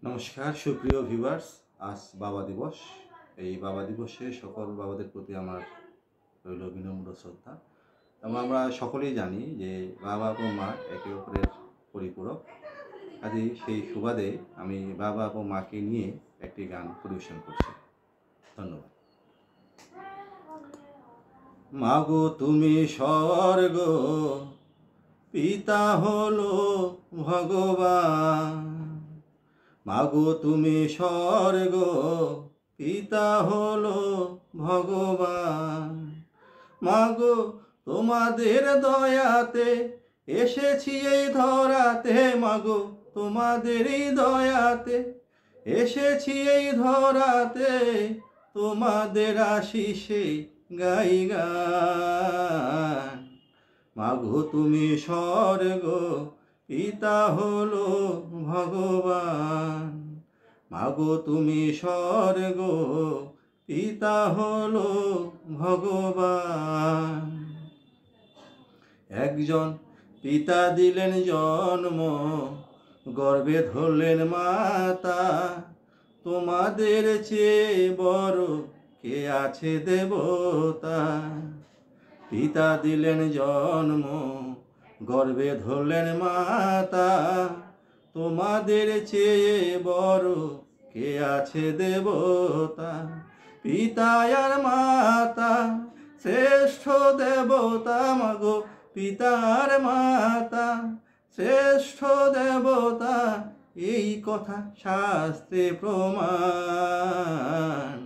নমস্কার সুপ্রিয় ভিউয়ার্স, আজ বাবা দিবস। এই বাবা দিবসে সকল বাবাদের প্রতি আমার রইল বিনম্র শ্রদ্ধা। এবং আমরা সকলেই জানি যে বাবা এবং মা একে অপরের পরিপূরক। কাজেই সেই সুবাদে আমি বাবা এবং মাকে নিয়ে একটি গান পরিবেশন করছি। ধন্যবাদ। মাগো তুমি স্বর্গ, পিতা হলো ভগবান। মাগো তুমি স্বর্গ, পিতা হলো ভগবান। মাগো তোমাদের দয়াতে এসেছি এই ধরাতে। মাগো তোমাদেরই দয়াতে এসেছি এই ধরাতে। তোমাদের আশিসে গাই গান। মাগো তুমি স্বর্গ, পিতা হলো ভগবান। মাগো তুমি স্বর্গ, পিতা হলো ভগবান। একজন পিতা দিলেন জন্ম, গর্ভে ধরলেন মাতা। তোমাদের চেয়ে বড় কে আছে দেবতা? পিতা দিলেন জন্ম, গর্ভে ধরলেন মাতা। তোমাদের চেয়ে বড় কে আছে দেবতা? পিতা আর মাতা শ্রেষ্ঠ দেবতা। মাগো পিতা আর মাতা শ্রেষ্ঠ দেবতা, এই কথা শাস্ত্রে প্রমাণ।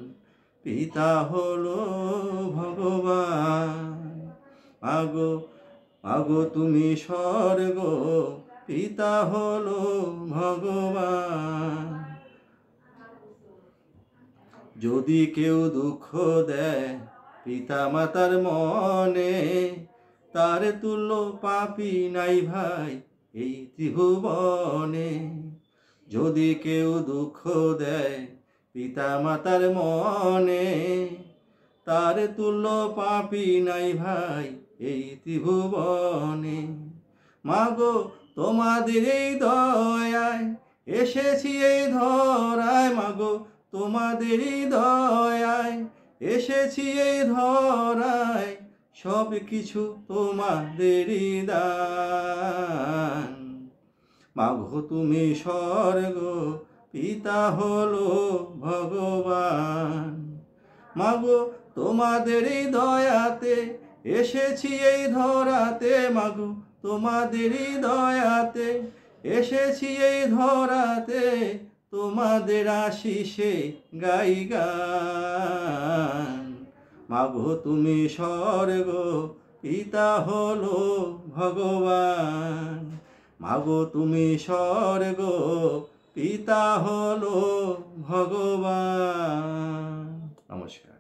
পিতা হলো ভগবান। মাগো মাগো তুমি স্বর্গ, পিতা হলো ভগবান। যদি কেউ দুঃখ দেয় পিতা মাতার মনে, তার তুল্য পাপী নাই ভাই এই ত্রিভুবনে। যদি কেউ দুঃখ দেয় পিতা মাতার মনে, তার তুল্য পাপী নাই ভাই এই ত্রিভুবনে। মাগো তোমাদের এই দয়ায় এসেছি এই ধরায়। মাগো তোমাদেরই দয়ায় এসেছি এই ধরায়। সব কিছু তোমাদেরই দান। মাগো তুমি স্বর্গ, পিতা হলো ভগবান। মাগো তোমাদেরই দয়াতে এসেছি এই ধরাতে। মাগো তোমাদেরই দয়াতে এসেছি এই ধরাতে। তোমাদের আশিসে গাই গান। মাগো তুমি স্বর্গ, পিতা হলো ভগবান। মাগো তুমি স্বর্গ, পিতা হলো ভগবান। নমস্কার।